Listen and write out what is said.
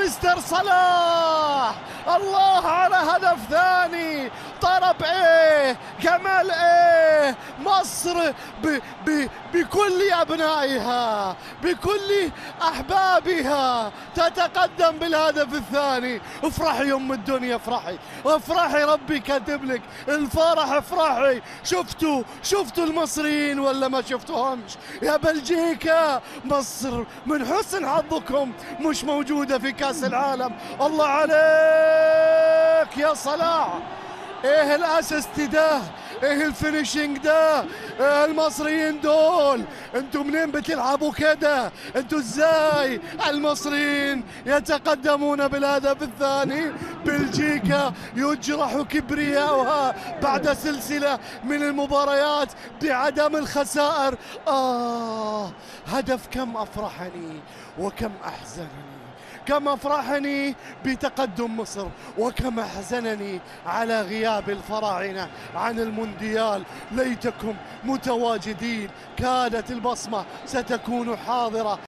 مستر صلاح، الله على هدف ثاني. طرب ايه، جمال ايه، مصر بكل ابنائها بكل احبابها تتقدم بالهدف الثاني. افرحي يا ام الدنيا، افرحي افرحي، ربي كاتب لك الفرح، افرحي. شفتوا المصريين ولا ما شفتوهمش؟ يا بلجيكا، مصر من حسن حظكم مش موجودة في كأس العالم. الله عليك يا صلاح، ايه الاسيست ده، ايه الفينيشنج ده، ايه المصريين دول، انتوا منين بتلعبوا كده؟ انتوا ازاي المصريين يتقدمون بالهدف الثاني؟ بلجيكا يجرح كبرياؤها بعد سلسلة من المباريات بعدم الخسائر. هدف كم افرحني وكم احزنني، كم أفرحني بتقدم مصر وكم أحزنني على غياب الفراعنة عن المونديال. ليتكم متواجدين، كادت البصمة ستكون حاضرة.